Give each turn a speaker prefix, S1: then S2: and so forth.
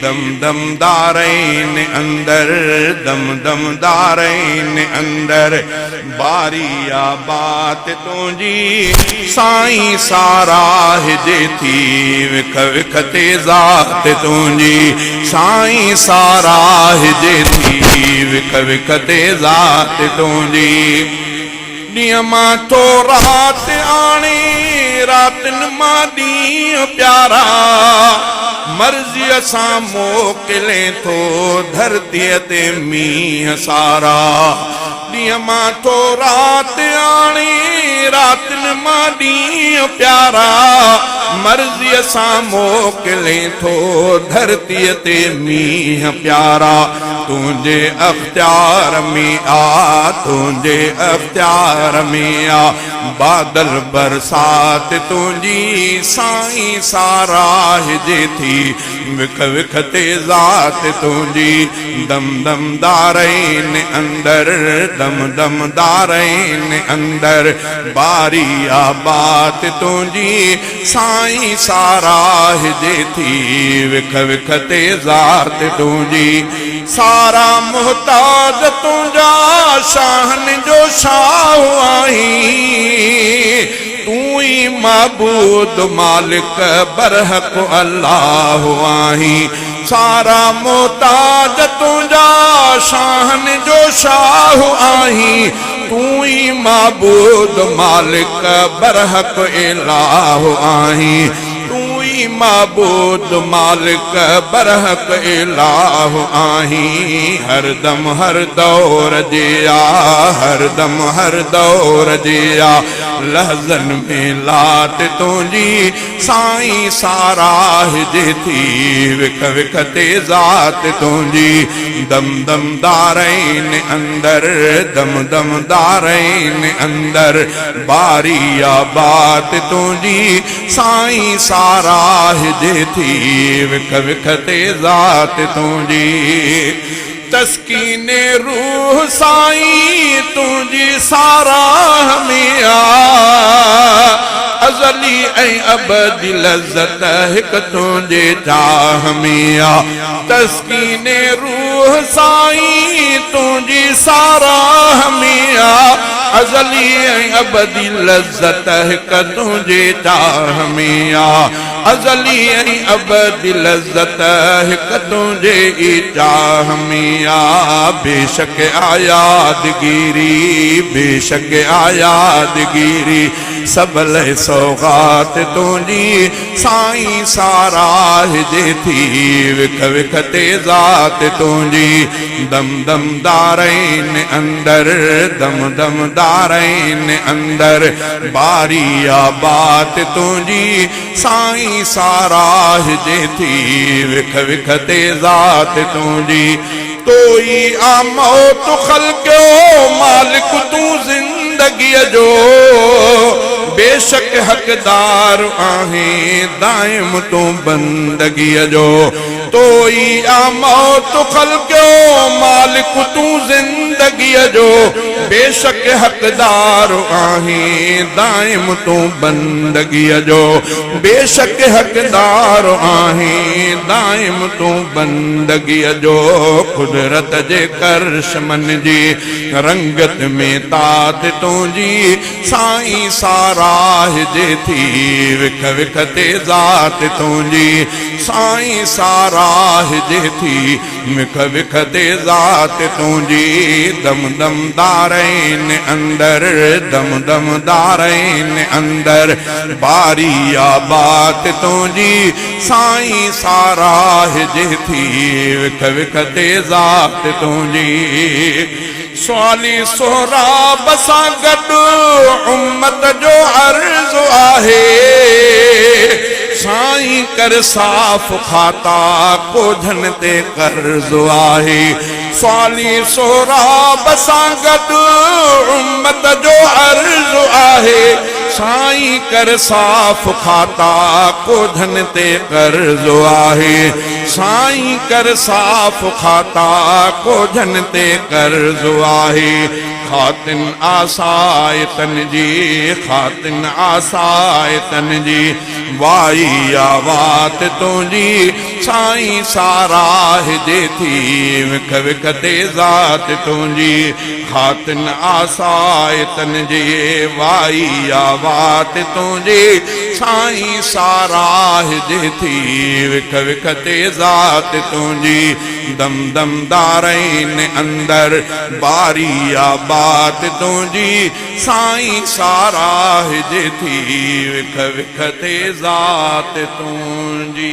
S1: दम दम दारैन अंदर दम दम दारैन अंदर बारिया बात तुझी साईं सारा हिजे थी विख विख ते ज़ात तुझी साईं सारा हिजे थी विख विख ते ज़ात तुझी ॾींहं मां तो रात आणी रातनि मां ॾींहं प्यारा मर्ज़ीअ सां मोकिले थो धरतीअ ते मींहं सारा ॾींहं मां तो रात आणी रातनि मां ॾींहं प्यारा मर्ज़ीअ सां मोकिले थो धरतीअ ते मींहं प्यारा तुंहिंजे अख़्तियार में आ तुंहिंजे अख़्तियार में आ बादल बरसात तुंहिंजी साईं सारा हिजे थी विख विख ते ज़ात तुंहिंजी दम दम दारैन अंदर दम दम दारैन अंदर बारिया बात तुंहिंजी साईं सारा हिजे थी विख विख ते ज़ात तुंहिंजी सारा मुहताज तुंहिंजा शाहन जो शाह आहीं तू ही माबूद मालिक बरहक अल्लाह आहीं सारा मुहताज तुंहिंजा शाहन जो शाह आहीं तू ही माबूद मालिक बरहक इलाह आहीं माबूद मालिक बरहक इलाह आहीं हर दम हर दौर जिया हर दम हर दौर जिया लहज़न में लात तुंहिंजी साईं सारा हिजे थी विख विख ते ज़ात तुंहिंजी दम दम दारैन अंदर दम दम दारैन अंदर बारिया बात तुंहिंजी साईं सारा हिजे थी विख विख ते ज़ात तुंहिंजी तस्कीने रूह साईं तुंहिंजी साराह में आ अज़ली ऐं अबदी लज़्ज़त हिक तुंहिंजे चाह में आ तस्कीने रूह साईं तुंहिंजी साराह में आ अज़ली ऐं अबदी लज़्ज़त हिक तुंहिंजे चाह में आ अज़ली ऐं अबदी लज़्ज़त हिक तुंहिंजे ई चाह में आ बेशक आयादगिरी बेशक आयादगिरी सबल सौगात तुंहिंजी साईं सारा हिजे थी विख विख ते ज़ात तुंहिंजी दम दम दारैन अंदर दम दम दारैन अंदर बारिया बात तुंहिंजी साईं सारा हिजे थी विख विख ते ज़ात तुंहिंजी तोई आ मौत ख़ल्क़ो मालिक तूं ज़िंदगीअ जो बेशक हक़दार आहीं दाइम तूं बंदगीअ जो तोई आ मौत ख़ल्क़ो मालिक तूं ज़िंदगीअ जो बेशक हक़दार आहीं दाइम तूं बंदगीअ जो बेशक हक़दार आहीं दाइम तूं बंदगीअ जो कुदरत जे करशमन जी रंगत में तात तुंहिंजी साईं सारा हिजे थी विख विख ते ज़ात तुंहिंजी साईं सारा हिजे थी विख विख ते ज़ात तुंहिंजी दम दम दारैन अंदर दम दम दारैन अंदर बारिया बात तुंहिंजी साईं सारा हिजे थी विख विख ते ज़ात तुंहिंजी स्वाली सोहराब सां गॾु उम्मत जो अर्ज़ु आहे साईं कर साफ़ खाता कोझन ते कर्ज़ आहे स्वाली सोहराब सां गॾु उम्मत जो अर्ज़ु आहे साईं कर साफ़ खाता कोझन ते कर्ज़ आहे साईं कर साफ़ खाता कोझन ते कर्ज़ आहे खातिन आसायतन जी खातिन आसायतन जी वाई आवात तुंजी साईं साराह जे थी विख विख ते ज़ात तुंजी खातिन आसायतन जी वाई आवात तुंजी साईं साराह जे थी विख विख ते ज़ात तुंजी दम दम दारैन अंदर बारी आबात तुंजी साईं साराह जे थी विख विख ते ज़ात तुंजी।